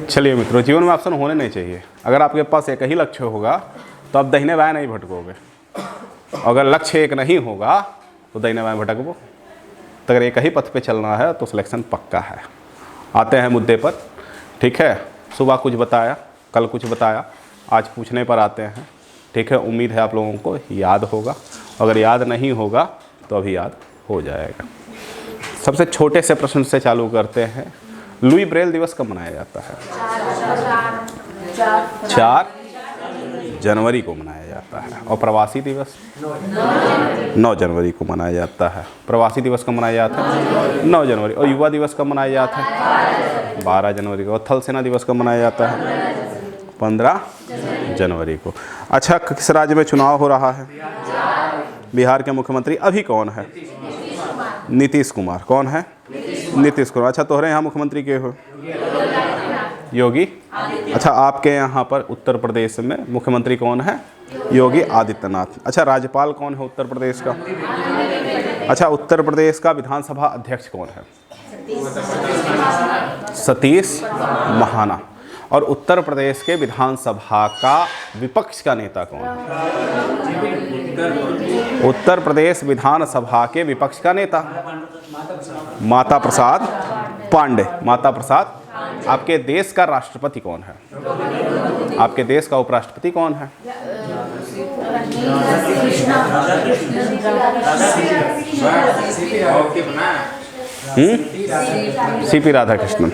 चलिए मित्रों, जीवन में ऑप्शन होने नहीं चाहिए। अगर आपके पास एक ही लक्ष्य होगा तो आप दाहिने बाएं नहीं भटकोगे। अगर लक्ष्य एक नहीं होगा तो दाहिने बाएं भटकबो। तो अगर एक ही पथ पे चलना है तो सिलेक्शन पक्का है। आते हैं मुद्दे पर, ठीक है। सुबह कुछ बताया, कल कुछ बताया, आज पूछने पर आते हैं, ठीक है। उम्मीद है आप लोगों को याद होगा। अगर याद नहीं होगा तो अभी याद हो जाएगा। सबसे छोटे से प्रश्न से चालू करते हैं। लुई ब्रेल दिवस कब मनाया जाता है? 4 जनवरी को मनाया जाता है। और प्रवासी दिवस 9 जनवरी को मनाया जाता है। प्रवासी दिवस कब मनाया जाता है? 9 जनवरी। और युवा दिवस कब मनाया जाता है? 12 जनवरी को। और थल सेना दिवस कब मनाया जाता है? 15 जनवरी को। अच्छा, किस राज्य में चुनाव हो रहा है? बिहार के मुख्यमंत्री अभी कौन है? नीतीश कुमार। कौन है? नीतीश कुमार। अच्छा, तोहरे यहाँ मुख्यमंत्री के हो? योगी। अच्छा, आपके यहाँ पर उत्तर प्रदेश में मुख्यमंत्री कौन है? योगी आदित्यनाथ। अच्छा, राज्यपाल कौन है उत्तर प्रदेश का? अच्छा, उत्तर प्रदेश का विधानसभा अध्यक्ष कौन है? सतीश महाना। और उत्तर प्रदेश के विधानसभा का विपक्ष का नेता कौन है? उत्तर प्रदेश विधानसभा के विपक्ष का नेता माता प्रसाद पांडे। माता प्रसाद। आपके देश का राष्ट्रपति कौन है? आपके देश का उपराष्ट्रपति कौन है? सीपी राधाकृष्णन।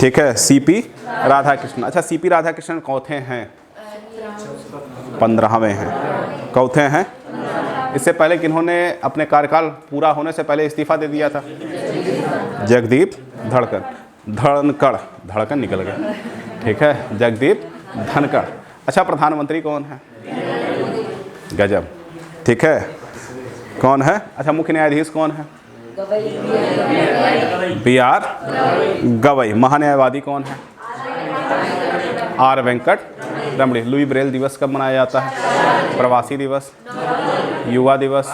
ठीक है, सीपी राधाकृष्णन। अच्छा, सीपी राधाकृष्णन कौथे हैं? 15वें हैं। कौथे हैं? इससे पहले किन्होंने अपने कार्यकाल पूरा होने से पहले इस्तीफा दे दिया था? जगदीप धनखड़। धड़कन निकल गया, ठीक है, जगदीप धनखड़। अच्छा, प्रधानमंत्री कौन है? गजब, ठीक है, कौन है? अच्छा, मुख्य न्यायाधीश कौन है? BR गवई। महान्यायवादी कौन है? R वेंकट रमणी। लुई ब्रेल दिवस कब मनाया जाता है? प्रवासी दिवस, युवा दिवस,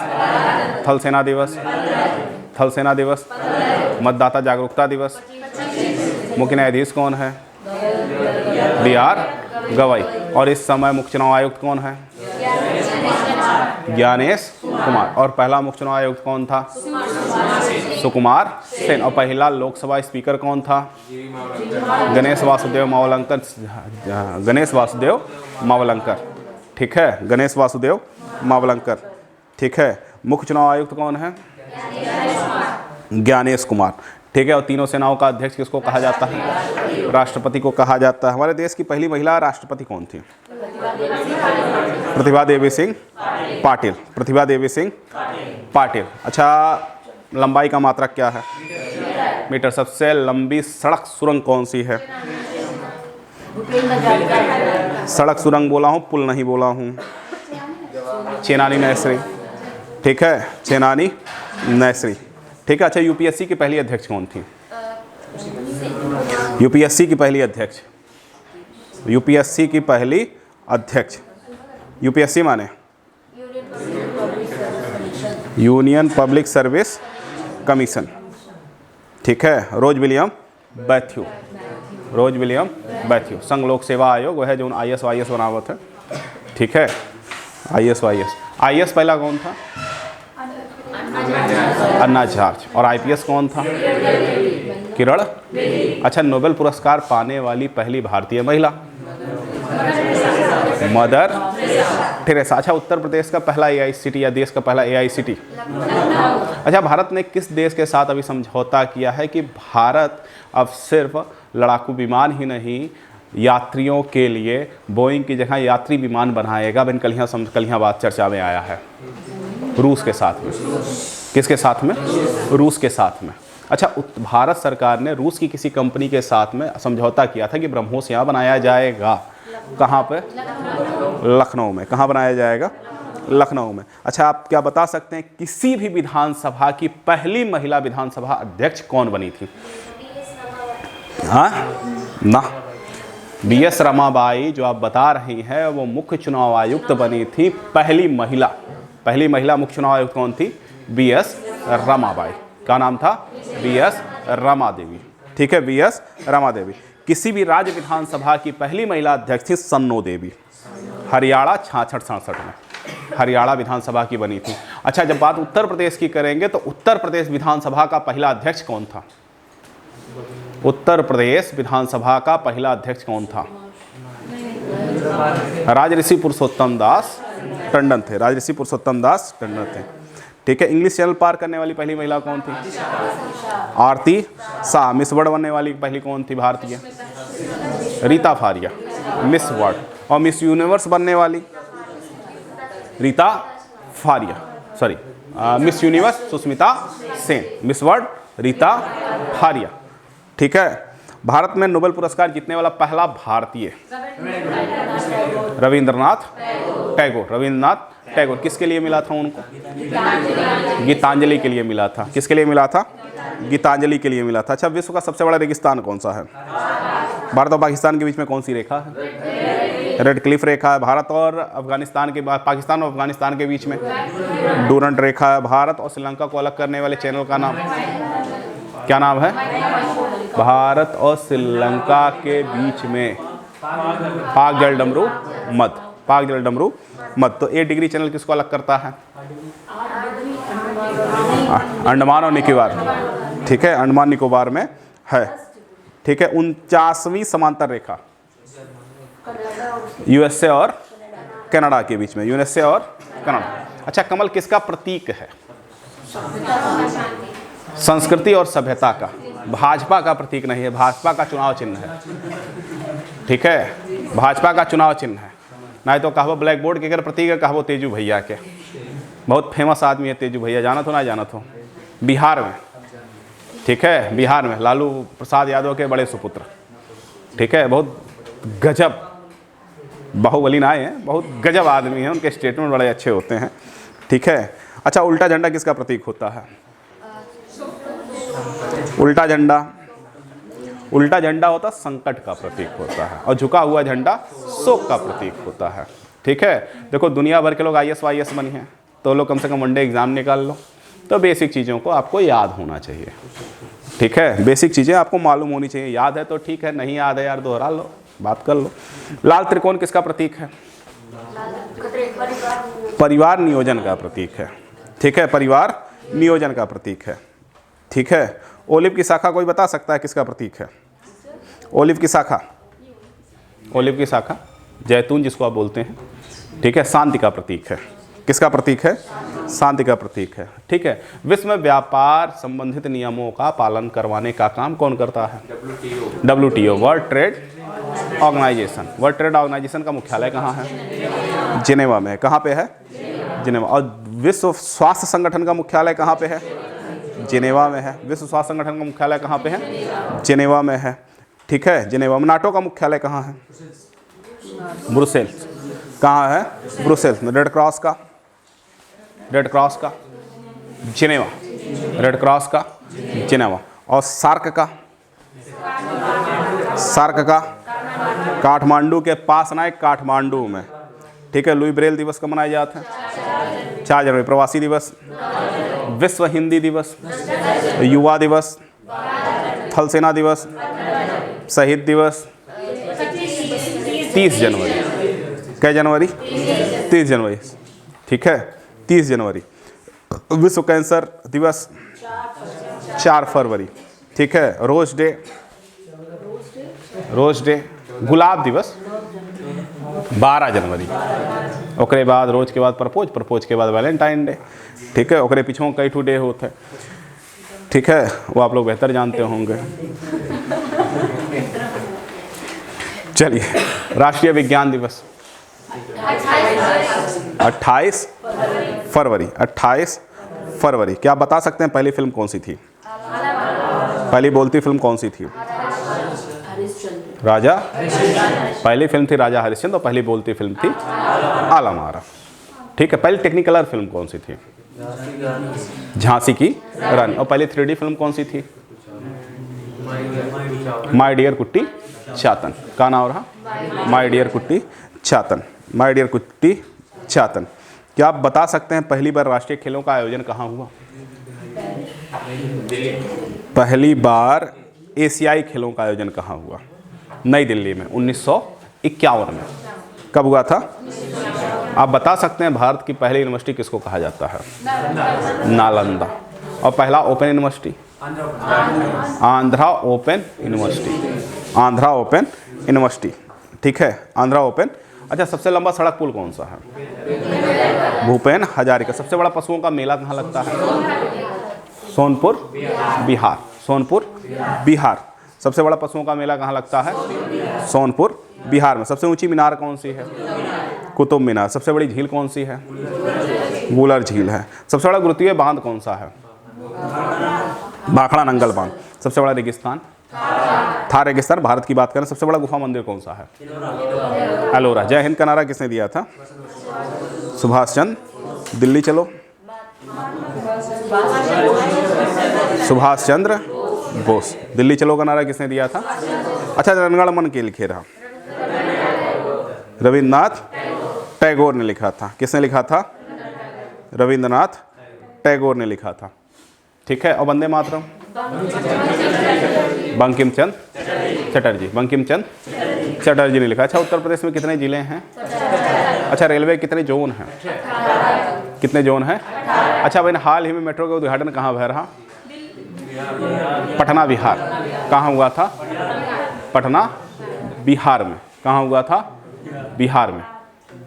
थल सेना दिवस, मतदाता जागरूकता दिवस। मुख्य न्यायाधीश कौन है? BR गवई। और इस समय मुख्य चुनाव आयुक्त कौन है? ज्ञानेश कुमार। और पहला मुख्य चुनाव आयुक्त कौन था? सुकुमार सेन। और पहला लोकसभा स्पीकर कौन था? गणेश वासुदेव मावलंकर। ठीक है, गणेश वासुदेव मावलंकर। ठीक है, मुख्य चुनाव आयुक्त कौन है? ज्ञानेश कुमार। ठीक है, और तीनों सेनाओं का अध्यक्ष किसको कहा जाता है? राष्ट्रपति को कहा जाता है। हमारे देश की पहली महिला राष्ट्रपति कौन थी? प्रतिभा देवी सिंह पाटिल। प्रतिभा देवी सिंह पाटिल। अच्छा, लंबाई का मात्रक क्या है? मीटर। सबसे लंबी सड़क सुरंग कौन सी है? सड़क सुरंग बोला हूँ, पुल नहीं बोला हूँ। चेनानी नैसरी। ठीक है, चेनानी नैसरी। ठीक है। अच्छा, यूपीएससी की पहली अध्यक्ष कौन थी? यूपीएससी की पहली अध्यक्ष। यूपीएससी की पहली अध्यक्ष। यूपीएससी माने यूनियन पब्लिक सर्विस कमीशन। ठीक है, रोज विलियम बैथ्यू। रोज विलियम बैथ्यू। संघ लोक सेवा आयोग वह है जो IAS वाईएस बनावत है। ठीक है, IAS वाईएस। IAS पहला कौन था? अन्ना जॉर्ज। और IPS कौन था? किरण। अच्छा, नोबेल पुरस्कार पाने वाली पहली भारतीय महिला? Mother Teresa. अच्छा, उत्तर प्रदेश का पहला AICT या देश का पहला AICT? अच्छा, भारत ने किस देश के साथ अभी समझौता किया है कि भारत अब सिर्फ लड़ाकू विमान ही नहीं, यात्रियों के लिए बोइंग की जगह यात्री विमान बनाएगा? कल यहाँ बात चर्चा में आया है। रूस के साथ में। किसके साथ में? रूस के साथ में। अच्छा, भारत सरकार ने रूस की किसी कंपनी के साथ में समझौता किया था कि ब्रह्मोस यहाँ बनाया जाएगा। कहाँ पे? लखनऊ में। कहाँ बनाया जाएगा? लखनऊ में। अच्छा, आप क्या बता सकते हैं किसी भी विधानसभा की पहली महिला विधानसभा अध्यक्ष कौन बनी थी? हाँ ना, BS रमाबाई जो आप बता रही हैं वो मुख्य चुनाव आयुक्त बनी थी, पहली महिला। पहली महिला मुख्य चुनाव आयुक्त कौन थी? BS रमाबाई। क्या नाम था? BS रमा देवी। ठीक है, BS रमा देवी। किसी भी राज्य विधानसभा की पहली महिला अध्यक्ष थी सन्नो देवी, हरियाणा 66-67 में हरियाणा विधानसभा की बनी थी। अच्छा, जब बात उत्तर प्रदेश की करेंगे तो उत्तर प्रदेश विधानसभा का पहला अध्यक्ष कौन था? उत्तर प्रदेश विधानसभा का पहला अध्यक्ष कौन था? राजऋषि पुरुषोत्तम दास टंडन थे, राजऋषि पुरुषोत्तम दास टंडन थे। ठीक है, इंग्लिश चैनल पार करने वाली पहली महिला कौन थी? आरती शाह। मिस वर्ल्ड बनने वाली पहली कौन थी भारतीय? Reita Faria, miss world. और मिस यूनिवर्स बनने वाली? Reita Faria, sorry, miss universe Sushmita Sen, miss world Reita Faria. ठीक है, भारत में नोबेल पुरस्कार जीतने वाला पहला भारतीय? रविंद्रनाथ टैगोर। रविंद्रनाथ टैगोर। किसके लिए मिला था उनको? गीतांजलि के लिए मिला था। किसके लिए मिला था? गीतांजलि के लिए मिला था। अच्छा, विश्व का सबसे बड़ा रेगिस्तान कौन सा है? भारत और पाकिस्तान के बीच में कौन सी रेखा है? रेड क्लिफ रेखा है। भारत और अफगानिस्तान के बाद पाकिस्तान और अफगानिस्तान के बीच में डूरंट रेखा है। भारत और श्रीलंका को अलग करने वाले चैनल का नाम क्या नाम है? भारत और श्रीलंका के बीच में पाक जल डमरू मध्य, पाक जल डमरू मध्य। तो 8 डिग्री चैनल किसको अलग करता है? अंडमान और निकोबार। ठीक है, अंडमान निकोबार में है। ठीक है, 49वीं समांतर रेखा यूएसए और कनाडा के बीच में, यूएसए और कनाडा। अच्छा, कमल किसका प्रतीक है? संस्कृति और सभ्यता का। भाजपा का प्रतीक नहीं है, भाजपा का चुनाव चिन्ह है। ठीक है, भाजपा का चुनाव चिन्ह है। नहीं तो कहो ब्लैक बोर्ड के अगर प्रतीक है, कहो तेजू भैया के। बहुत फेमस आदमी है तेजू भैया, जाना तो ना जाना तो, बिहार में। ठीक है, बिहार में लालू प्रसाद यादव के बड़े सुपुत्र। ठीक है, बहुत गजब बाहुबली ना हैं, बहुत गजब आदमी हैं, उनके स्टेटमेंट बड़े अच्छे होते हैं। ठीक है, अच्छा, उल्टा झंडा किसका प्रतीक होता है? उल्टा झंडा, उल्टा झंडा होता संकट का प्रतीक होता है, और झुका हुआ झंडा शोक का प्रतीक होता है। ठीक है, देखो दुनिया भर के लोग IAS वाईएस बनी हैं, तो लोग कम से कम वनडे एग्जाम निकाल लो। तो बेसिक चीज़ों को आपको याद होना चाहिए। ठीक है, बेसिक चीज़ें आपको मालूम होनी चाहिए। याद है तो ठीक है, नहीं याद है यार दोहरा लो, बात कर लो। लाल त्रिकोण किसका प्रतीक है? परिवार नियोजन का प्रतीक है। ठीक है, परिवार नियोजन का प्रतीक है। ठीक है, ओलिव की शाखा कोई बता सकता है किसका प्रतीक है? ओलिव की शाखा, ओलिव की शाखा जैतून जिसको आप बोलते हैं। ठीक है, शांति का प्रतीक है। किसका प्रतीक है? शांति का प्रतीक है। ठीक है, विश्व में व्यापार संबंधित नियमों का पालन करवाने का काम कौन करता है? WTO, world trade organisation. World trade organisation का मुख्यालय कहाँ है? जिनेवा में। कहाँ पे है? जिनेवा। और विश्व स्वास्थ्य संगठन का मुख्यालय कहाँ पे है? जिनेवा में है। विश्व स्वास्थ्य संगठन का मुख्यालय कहाँ पे है? जिनेवा में है। ठीक है, जिनेवा में। नाटो का मुख्यालय कहाँ है? ब्रुसेल्स। कहाँ है? ब्रुसेल्स में। रेड क्रॉस का? रेड क्रॉस का जिनेवा, रेड क्रॉस का जिनेवा। और सार्क का? सार्क का काठमांडू के पास ना, काठमांडू में। ठीक है, लुई ब्रेल दिवस कब मनाया जाता है? 4 जनवरी। प्रवासी दिवस, विश्व हिंदी दिवस, युवा दिवस, थल सेना दिवस, शहीद दिवस। 30 जनवरी। कै जनवरी? 30 जनवरी। ठीक है, 30 जनवरी। विश्व कैंसर दिवस 4 फरवरी। ठीक है, रोज डे, रोज डे। गुलाब दिवस 12 जनवरी। ओकरे बाद रोज के बाद प्रपोज, प्रपोज के बाद वैलेंटाइन डे। ठीक है, ओकरे पीछे कई ठू डे होते हैं। ठीक है, वो आप लोग बेहतर जानते होंगे। चलिए, राष्ट्रीय विज्ञान दिवस 28 फरवरी। 28 फरवरी। क्या आप बता सकते हैं पहली फिल्म कौन सी थी? पहली बोलती फिल्म कौन सी थी? राजा। पहली फिल्म थी राजा हरिश्चंद्र, और पहली बोलती फिल्म थी आलम आरा। ठीक है, पहली टेक्निकलर फिल्म कौन सी थी? झांसी की रानी। और पहली 3D फिल्म कौन सी थी? माय डियर कुट्टी चातन। का नाम रहा? माय डियर कुट्टी चातन। माय डियर कुट्टी चातन। क्या आप बता सकते हैं पहली बार राष्ट्रीय खेलों का आयोजन कहाँ हुआ? पहली बार एशियाई खेलों का आयोजन कहाँ हुआ? नई दिल्ली में 1951 में। कब हुआ था? आप बता सकते हैं भारत की पहली यूनिवर्सिटी किसको कहा जाता है? नालंदा। और पहला open university? Andhra open university. Andhra open university, ठीक है, आंध्रा ओपन। अच्छा, सबसे लंबा सड़क पुल कौन सा है? भूपेन हजारिका। सबसे बड़ा पशुओं का मेला कहाँ लगता है? सोनपुर, बिहार। सोनपुर, बिहार। सबसे बड़ा पशुओं का मेला कहाँ लगता है? सोनपुर, बिहार में। सबसे ऊंची मीनार कौन सी है? कुतुब मीनार। सबसे बड़ी झील कौन सी है? वुलर झील है। सबसे बड़ा गुरुत्वीय बांध कौन सा है? भाखड़ा नंगल बांध। सबसे बड़ा रेगिस्तान? थार रेगिस्तान। भारत की बात करें, सबसे बड़ा गुफा मंदिर कौन सा है? एलोरा। जय हिंद का नारा किसने दिया था? सुभाष चंद्र। दिल्ली चलो। सुभाष चंद्र बोस। दिल्ली चलो का नारा किसने दिया था? अच्छा, जनगण मन के लिखे रहा? रविन्द्रनाथ टैगोर ने लिखा था। किसने लिखा था? रविन्द्रनाथ टैगोर ने लिखा था, ठीक है। और वंदे मातरम? बंकिम चंद्र चटर्जी। बंकिम चंद्र चटर्जी ने लिखा। अच्छा, उत्तर प्रदेश में कितने जिले हैं? अच्छा, रेलवे कितने जोन हैं? कितने जोन हैं? अच्छा भाई, हाल ही में मेट्रो का उद्घाटन कहाँ हुआ रहा? पटना, बिहार। कहाँ हुआ था? पटना, बिहार में। कहाँ हुआ था? बिहार में,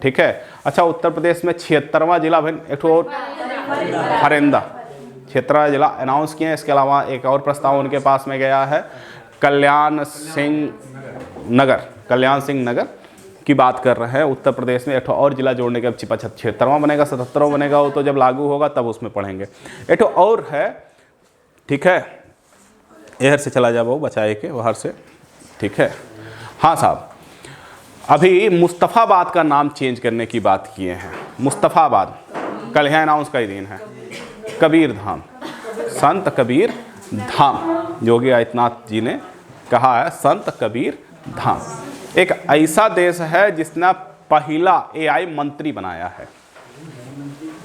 ठीक है। अच्छा, उत्तर प्रदेश में 76वां जिला भाई एक और हरेंदा 76वां जिला अनाउंस किए हैं। इसके अलावा एक और प्रस्ताव उनके पास में गया है, कल्याण सिंह नगर। कल्याण सिंह नगर की बात कर रहे हैं। उत्तर प्रदेश में एक और जिला जोड़ने के, अब 76वां बनेगा, 77वां बनेगा, वो तो जब लागू होगा तब उसमें पढ़ेंगे। एक और है, ठीक है, एयर से चला जा वो बचाए के बाहर से, ठीक है। हाँ साहब, अभी मुस्तफ़ाबाद का नाम चेंज करने की बात किए हैं। मुस्तफ़ाबाद कल यहाँ अनाउंस का ही दिन है। कबीर धाम, संत कबीर धाम। योगी आदित्यनाथ जी ने कहा है संत कबीर धाम। एक ऐसा देश है जिसने पहला एआई मंत्री बनाया है।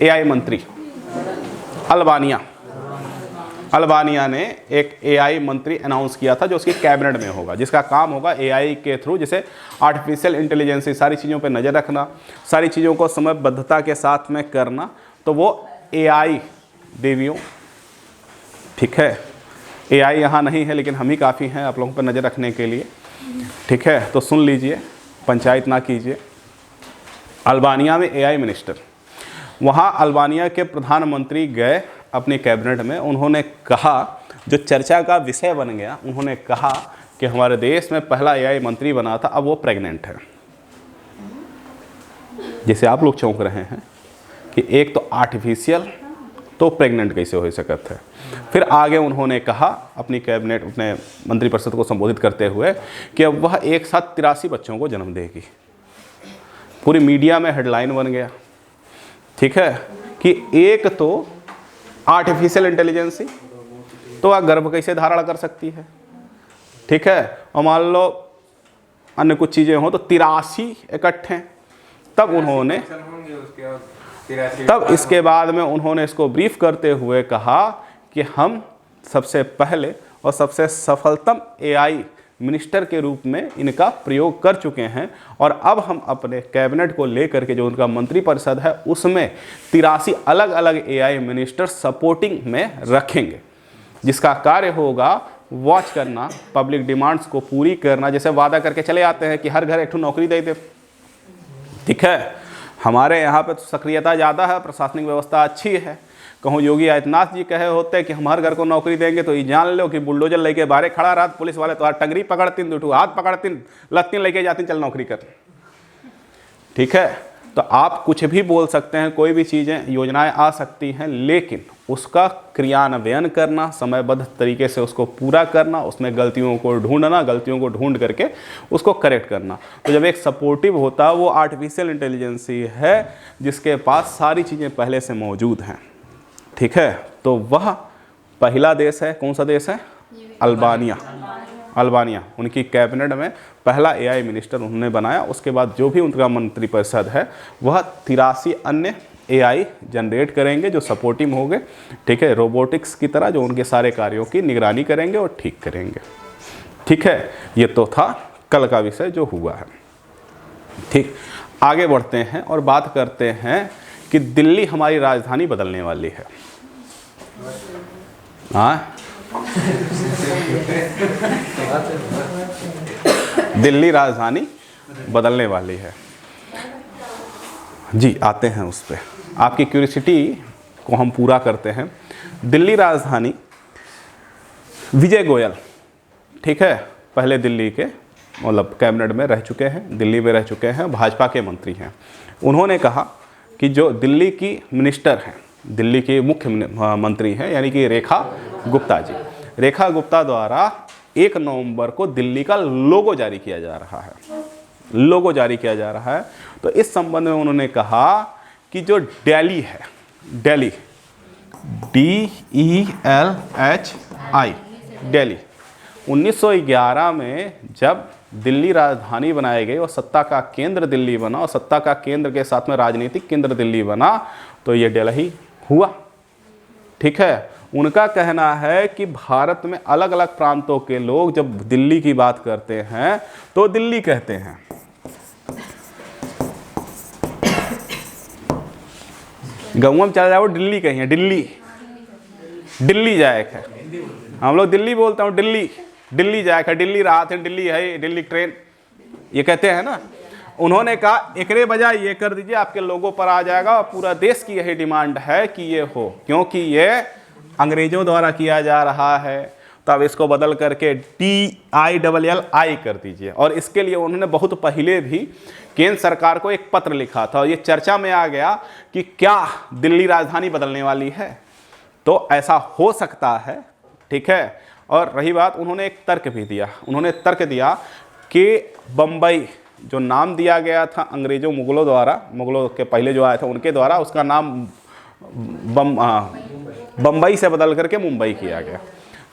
एआई मंत्री अल्बानिया। अल्बानिया ने एक एआई मंत्री अनाउंस किया था जो उसकी कैबिनेट में होगा, जिसका काम होगा एआई के थ्रू, जैसे आर्टिफिशियल इंटेलिजेंस, सारी चीज़ों पे नज़र रखना, सारी चीज़ों को समयबद्धता के साथ में करना। तो वो एआई देवियों, ठीक है, एआई यहाँ नहीं है लेकिन हम ही काफ़ी हैं आप लोगों पर नज़र रखने के लिए, ठीक है। तो सुन लीजिए, पंचायत ना कीजिए। अल्बानिया में एआई मिनिस्टर, वहाँ अल्बानिया के प्रधानमंत्री गए अपनी कैबिनेट में। उन्होंने कहा, जो चर्चा का विषय बन गया, उन्होंने कहा कि हमारे देश में पहला एआई मंत्री बना था, अब वो प्रेग्नेंट है। जैसे आप लोग चौंक रहे हैं कि एक तो आर्टिफिशियल, तो प्रेग्नेंट कैसे हो सकता है। फिर आगे उन्होंने कहा अपनी कैबिनेट, अपने मंत्रिपरिषद को संबोधित करते हुए, कि अब वह एक साथ 83 बच्चों को जन्म देगी। पूरी मीडिया में हेडलाइन बन गया, ठीक है, कि एक तो आर्टिफिशियल इंटेलिजेंस, तो वह गर्भ कैसे धारण कर सकती है, ठीक है। और मान लो अन्य कुछ चीज़ें हों तो 83 इकट्ठे। तब इसके बाद में उन्होंने इसको ब्रीफ करते हुए कहा कि हम सबसे पहले और सबसे सफलतम एआई मिनिस्टर के रूप में इनका प्रयोग कर चुके हैं, और अब हम अपने कैबिनेट को लेकर के जो उनका मंत्रिपरिषद है उसमें 83 अलग अलग एआई मिनिस्टर सपोर्टिंग में रखेंगे, जिसका कार्य होगा वॉच करना, पब्लिक डिमांड्स को पूरी करना। जैसे वादा करके चले आते हैं कि हर घर एक ठो नौकरी दे दे, ठीक है। हमारे यहाँ पे तो सक्रियता ज़्यादा है, प्रशासनिक व्यवस्था अच्छी है। कहूँ योगी आदित्यनाथ जी कहे होते कि हम हर घर को नौकरी देंगे, तो ये जान लो कि बुलडोजर लेके बाहर खड़ा रहा, पुलिस वाले तो हर टंगरी पकड़तीन, दूठू हाथ पकड़तीन, लत्तीन लेके जातीन, चल नौकरी कर, ठीक है। तो आप कुछ भी बोल सकते हैं, कोई भी चीज़ें, योजनाएं आ सकती हैं, लेकिन उसका क्रियान्वयन करना, समयबद्ध तरीके से उसको पूरा करना, उसमें गलतियों को ढूंढना, गलतियों को ढूंढ करके उसको करेक्ट करना। तो जब एक सपोर्टिव होता है, वो आर्टिफिशियल इंटेलिजेंस ही है जिसके पास सारी चीज़ें पहले से मौजूद हैं, ठीक है। तो वह पहला देश है। कौन सा देश है? अल्बानिया। अल्बानिया, उनकी कैबिनेट में पहला एआई मिनिस्टर उन्होंने बनाया। उसके बाद जो भी उनका मंत्रिपरिषद है वह 83 अन्य एआई जनरेट करेंगे जो सपोर्टिव होंगे, ठीक है, रोबोटिक्स की तरह, जो उनके सारे कार्यों की निगरानी करेंगे और ठीक करेंगे, ठीक है। ये तो था कल का विषय जो हुआ है। ठीक, आगे बढ़ते हैं और बात करते हैं कि दिल्ली हमारी राजधानी बदलने वाली है। हाँ, दिल्ली राजधानी बदलने वाली है जी। आते हैं उस पर, आपकी क्यूरियोसिटी को हम पूरा करते हैं। दिल्ली राजधानी, विजय गोयल, ठीक है, पहले दिल्ली के मतलब कैबिनेट में रह चुके हैं, दिल्ली में रह चुके हैं, भाजपा के मंत्री हैं। उन्होंने कहा कि जो दिल्ली की मिनिस्टर हैं, दिल्ली की मुख्य मंत्री हैं, यानी कि रेखा गुप्ता जी, रेखा गुप्ता द्वारा 1 नवंबर को दिल्ली का लोगो जारी किया जा रहा है, लोगो जारी किया जा रहा है। तो इस संबंध में उन्होंने कहा कि जो दिल्ली है, दिल्ली, DELHI, दिल्ली, 1911 में जब दिल्ली राजधानी बनाई गई और सत्ता का केंद्र दिल्ली बना और सत्ता का केंद्र के साथ में राजनीतिक केंद्र दिल्ली बना, तो ये दिल्ली हुआ। ठीक है, उनका कहना है कि भारत में अलग अलग प्रांतों के लोग जब दिल्ली की बात करते हैं तो दिल्ली कहते हैं। गाँव में चला जाओ दिल्ली कहीं, दिल्ली, दिल्ली जाएगा, हम लोग दिल्ली बोलते हैं, दिल्ली, दिल्ली जाएगा, दिल्ली रात है, दिल्ली है, दिल्ली ट्रेन, ये कहते हैं ना। उन्होंने कहा एकरे बजाय ये कर दीजिए, आपके लोगों पर आ जाएगा, और पूरा देश की यही डिमांड है कि ये हो, क्योंकि ये अंग्रेजों द्वारा किया जा रहा है, तो अब इसको बदल करके DILLI कर दीजिए। और इसके लिए उन्होंने बहुत पहले भी केंद्र सरकार को एक पत्र लिखा था और ये चर्चा में आ गया कि क्या दिल्ली राजधानी बदलने वाली है, तो ऐसा हो सकता है। ठीक है, और रही बात, उन्होंने एक तर्क भी दिया, उन्होंने तर्क दिया कि बम्बई जो नाम दिया गया था अंग्रेजों मुगलों द्वारा, मुगलों के पहले जो आए थे उनके द्वारा, उसका नाम बम्बई से बदल करके मुंबई किया गया,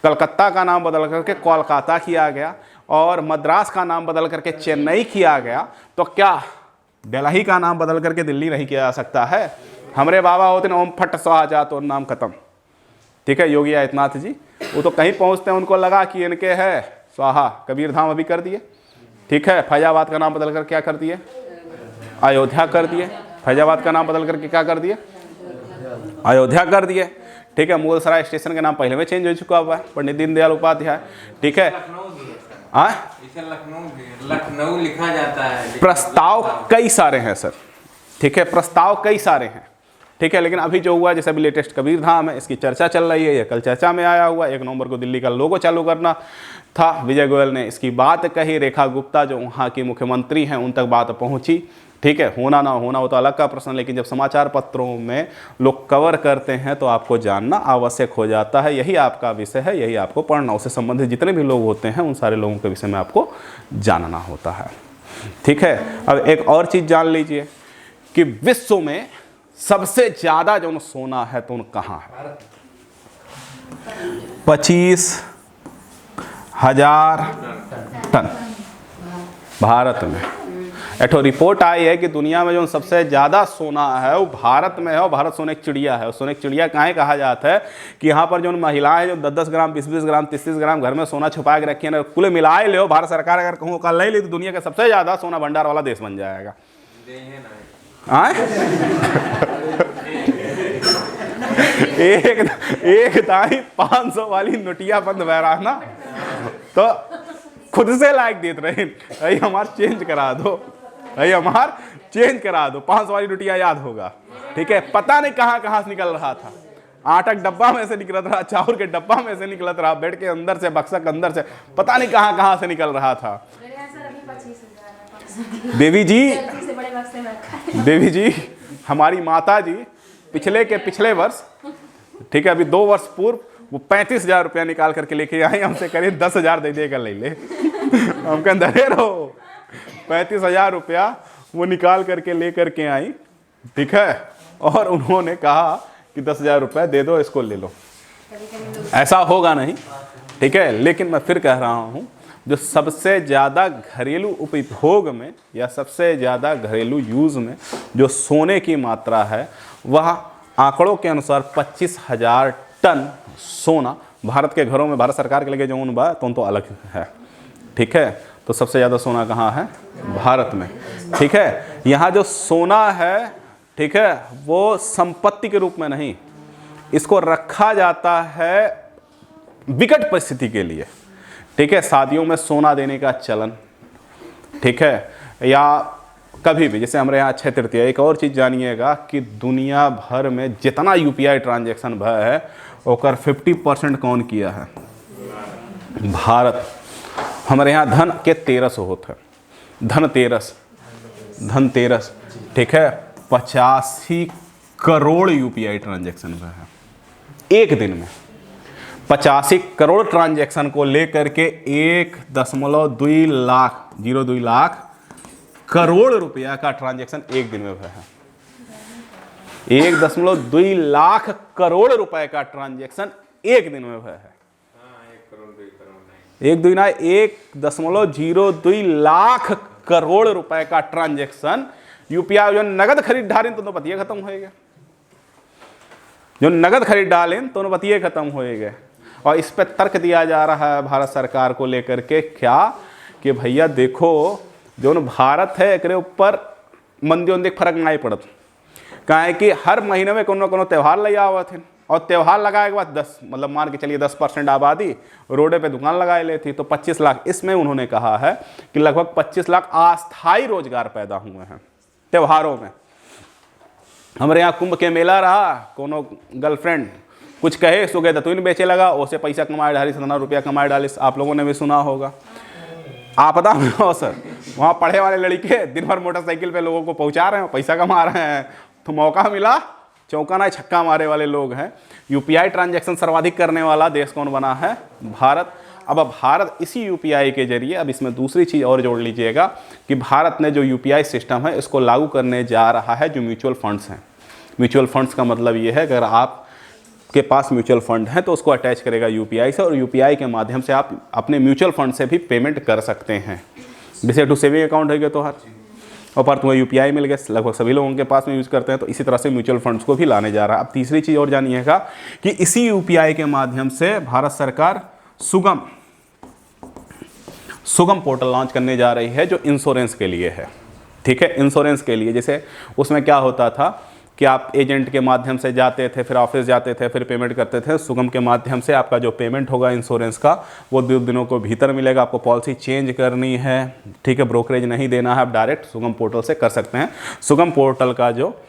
कलकत्ता का नाम बदल करके कोलकाता किया गया, और मद्रास का नाम बदल करके चेन्नई किया गया। तो क्या दिल्ली का नाम बदल करके दिल्ली नहीं किया जा सकता है? हमारे बाबा होते ना, ओम फट स्वाहा जा तो नाम खत्म। ठीक है, योगी आदित्यनाथ जी, वो तो कहीं पहुंचते हैं उनको लगा कि इनके है स्वाहा, कबीर धाम अभी कर दिए। ठीक है, फैजाबाद का नाम बदल कर क्या कर दिए? अयोध्या कर दिए। फैजाबाद का नाम बदल करके क्या कर दिए? अयोध्या कर दिए। ठीक है, मुगल सराय स्टेशन का नाम पहले में चेंज हो चुका हुआ है, पंडित दीनदयाल उपाध्याय। ठीक है, लखनऊ लिखा जाता है। प्रस्ताव कई सारे हैं सर, ठीक है, प्रस्ताव कई सारे हैं। ठीक है, लेकिन अभी जो हुआ, जैसे अभी लेटेस्ट कबीर धाम है, इसकी चर्चा चल रही है, ये कल चर्चा में आया हुआ। 1 नवंबर को दिल्ली का लोगो चालू करना था, विजय गोयल ने इसकी बात कही, रेखा गुप्ता जो वहाँ की मुख्यमंत्री हैं उन तक बात पहुँची। ठीक है, होना ना होना वो तो अलग का प्रश्न, लेकिन जब समाचार पत्रों में लोग कवर करते हैं तो आपको जानना आवश्यक हो जाता है। यही आपका विषय है, यही आपको पढ़ना, उससे संबंधित जितने भी लोग होते हैं उन सारे लोगों के विषय में आपको जानना होता है। ठीक है, अब एक और चीज़ जान लीजिए कि विश्व में सबसे ज़्यादा जो सोना है तो कहाँ है? 25,000 टन भारत में। एक रिपोर्ट आई है कि दुनिया में जो सबसे ज़्यादा सोना है वो भारत में है, और भारत सोने की चिड़िया है। और सोने की चिड़िया काहे कहा जाता है कि यहाँ पर जो महिलाएं जो 10-10 ग्राम, 20-20 ग्राम, 30-30 ग्राम घर में सोना छुपा के रखी है ना, कुल मिलाए ले, भारत सरकार अगर कहूँ का ले ली तो दुनिया का सबसे ज़्यादा सोना भंडार वाला देश बन जाएगा। एक दाई 500 वाली नोटिया बंद बह रहा ना, तो खुद से लाइक देते रहे, भाई हमार चेंज करा दो, भाई हमार चेंज करा दो, 500 वाली नोटिया याद होगा। ठीक है, पता नहीं कहाँ कहाँ से निकल रहा था, आटा डब्बा में से निकलत रहा, चावल के डब्बा में से निकलत रहा, बेड के अंदर से, बक्सा के अंदर से, पता नहीं कहाँ कहाँ से निकल रहा था। देवी जी हमारी माता जी पिछले वर्ष, ठीक है, अभी 2 वर्ष पूर्व वो 35,000 रुपया निकाल करके लेके आए, हमसे करीब 10,000 दे देगा ले ले। हम कह दे रहो 35,000 रुपया वो निकाल करके ले करके आई। ठीक है, और उन्होंने कहा कि 10,000 रुपया दे दो, इसको ले लो। ऐसा होगा नहीं। ठीक है, लेकिन मैं फिर कह रहा हूँ, जो सबसे ज़्यादा घरेलू उपभोग में या सबसे ज़्यादा घरेलू यूज़ में जो सोने की मात्रा है, वह आंकड़ों के अनुसार 25,000 टन सोना भारत के घरों में, भारत सरकार के लगे जो उन बा तो अलग है। ठीक है, तो सबसे ज़्यादा सोना कहाँ है? भारत में। ठीक है, यहाँ जो सोना है, ठीक है, वो संपत्ति के रूप में नहीं, इसको रखा जाता है विकट परिस्थिति के लिए। ठीक है, शादियों में सोना देने का चलन, ठीक है, या कभी भी, जैसे हमारे यहाँ अक्षय तृतीया। एक और चीज़ जानिएगा कि दुनिया भर में जितना यूपीआई ट्रांजैक्शन भय है ओकर 50% कौन किया है? भारत। हमारे यहाँ धन के 1300 होता है, धनतेरस, ठीक है, 85 करोड़ यूपीआई ट्रांजैक्शन भय है एक दिन में। 85 करोड़ ट्रांजैक्शन को लेकर के 1.2 लाख 02 लाख करोड़ रुपया का ट्रांजैक्शन एक दिन में हुआ है। 1.2 लाख करोड़ रुपए का ट्रांजैक्शन एक दिन में हुआ है। 1.02 लाख करोड़ रुपए का ट्रांजैक्शन यूपीआई। जो नगद खरीद डालें तो पतिये खत्म होएगा, जो नगद खरीद डालें तो पतिये खत्म होएगा। और इस पर तर्क दिया जा रहा है भारत सरकार को लेकर के, क्या कि भैया देखो, जो भारत है एक ऊपर मंदी फर्क नहीं पड़त। कहें कि हर महीने में कोनो कोनो त्यौहार ले आवत थे, और त्यौहार लगाए के बाद 10 मतलब मान के चलिए 10% आबादी रोडे पे दुकान लगाए लेती, तो 25 लाख। इसमें उन्होंने कहा है कि लगभग 25 लाख अस्थायी रोजगार पैदा हुए हैं त्योहारों में। हमारे यहाँ कुंभ के मेला रहा, कोनो गर्लफ्रेंड कुछ कहे सुगे दतुन बेचे लगा, उससे पैसा कमाए डाली, 17 रुपया कमाए डाली। आप लोगों ने भी सुना होगा। आपदा में अवसर, वहाँ पढ़े वाले लड़के दिन भर मोटरसाइकिल पे लोगों को पहुँचा रहे हैं, पैसा कमा रहे हैं, तो मौका मिला, चौका ना छक्का मारे वाले लोग हैं। यूपीआई ट्रांजैक्शन सर्वाधिक करने वाला देश कौन बना है? भारत। अब भारत इसी यूपीआई के जरिए, अब इसमें दूसरी चीज़ और जोड़ लीजिएगा कि भारत ने जो यूपीआई सिस्टम है इसको लागू करने जा रहा है जो म्यूचुअल फंड्स हैं। म्यूचुअल फंड्स का मतलब ये है, अगर आप के पास म्यूचुअल फंड है तो उसको अटैच करेगा यूपीआई से, और यूपीआई के माध्यम से आप अपने म्यूचुअल फंड से भी पेमेंट कर सकते हैं। जैसे टू सेविंग अकाउंट है तो हर और पर तुम्हें यूपीआई मिल गया, लगभग सभी लोगों के पास में यूज़ करते हैं। तो इसी तरह से म्यूचुअल फंड्स को भी लाने जा रहा है। अब तीसरी चीज़ और जानिएगा कि इसी यूपीआई के माध्यम से भारत सरकार सुगम पोर्टल लॉन्च करने जा रही है जो इंश्योरेंस के लिए है। ठीक है, इंश्योरेंस के लिए जैसे उसमें क्या होता था कि आप एजेंट के माध्यम से जाते थे, फिर ऑफिस जाते थे, फिर पेमेंट करते थे। सुगम के माध्यम से आपका जो पेमेंट होगा इंश्योरेंस का वो 2 दिनों को भीतर मिलेगा। आपको पॉलिसी चेंज करनी है, ठीक है, ब्रोकरेज नहीं देना है, आप डायरेक्ट सुगम पोर्टल से कर सकते हैं। सुगम पोर्टल का जो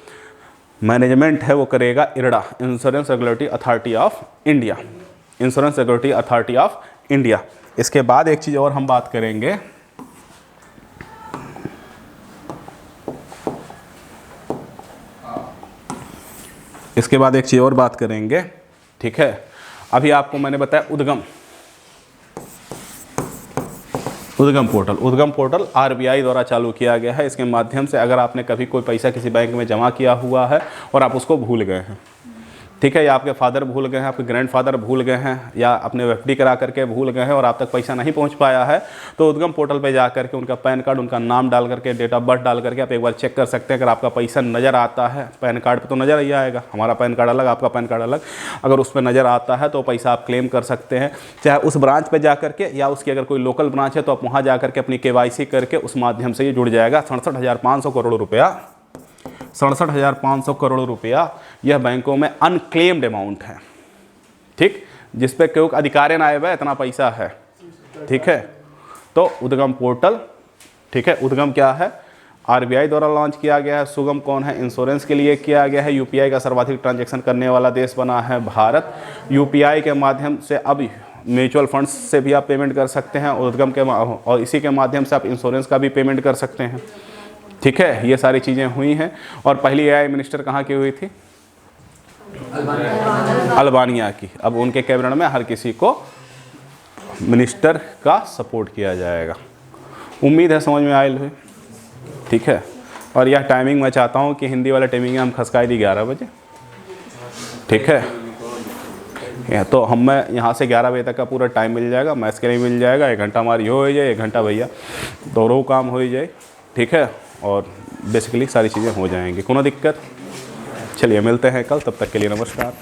मैनेजमेंट है वो करेगा IRDA, insurance regulatory authority of India, insurance regulatory authority of India. इसके बाद एक चीज़ और हम बात करेंगे, इसके बाद एक चीज़ और बात करेंगे, ठीक है। अभी आपको मैंने बताया उद्गम पोर्टल आरबीआई द्वारा चालू किया गया है। इसके माध्यम से अगर आपने कभी कोई पैसा किसी बैंक में जमा किया हुआ है और आप उसको भूल गए हैं, ठीक है, या आपके फादर भूल गए हैं, आपके ग्रैंडफादर भूल गए हैं, या अपने एफडी करा करके भूल गए हैं और आप तक पैसा नहीं पहुंच पाया है, तो उद्गम पोर्टल पे जा करके उनका पैन कार्ड, उनका नाम डाल करके, डेट ऑफ बर्थ डाल करके आप एक बार चेक कर सकते हैं। अगर आपका पैसा नज़र आता है, पैन कार्ड पे तो नज़र ही आएगा, हमारा पैन कार्ड अलग, आपका पैन कार्ड अलग, अगर उस पर नज़र आता है तो पैसा आप क्लेम कर सकते हैं, चाहे उस ब्रांच पर जा करके, या उसकी अगर कोई लोकल ब्रांच है तो आप वहाँ जा करके अपनी KYC करके उस माध्यम से ये जुड़ जाएगा। 67,500 करोड़ रुपया 67,500 करोड़ रुपया यह बैंकों में अनक्लेम्ड अमाउंट है, ठीक, जिस पे कोई अधिकार ना आए, इतना पैसा है, ठीक है। तो उद्गम पोर्टल, ठीक है, उद्गम क्या है? आरबीआई द्वारा लॉन्च किया गया है। सुगम कौन है? इंश्योरेंस के लिए किया गया है। यूपीआई का सर्वाधिक ट्रांजैक्शन करने वाला देश बना है भारत। यूपीआई के माध्यम से अब म्यूचुअल फंड्स से भी आप पेमेंट कर सकते हैं उद्गम के, और इसी के माध्यम से आप इंश्योरेंस का भी पेमेंट कर सकते हैं, ठीक है। ये सारी चीज़ें हुई हैं। और पहली एआई मिनिस्टर कहाँ की हुई थी? अल्बानिया की। अब उनके कैबिनेट में हर किसी को मिनिस्टर का सपोर्ट किया जाएगा। उम्मीद है समझ में आयल हुई, ठीक है। और यह टाइमिंग मैं चाहता हूँ कि हिंदी वाला टाइमिंग हम खसकाई दी 11 बजे, ठीक है। तो हमें यहाँ से 11 बजे तक का पूरा टाइम मिल जाएगा, मैथ्स के लिए मिल जाएगा। 1 घंटा हमारी हो जाए, 1 घंटा भैया दोनों काम हो जाए, ठीक है। और बेसिकली सारी चीज़ें हो जाएंगी, कोनो दिक्कत। चलिए मिलते हैं कल, तब तक के लिए नमस्कार।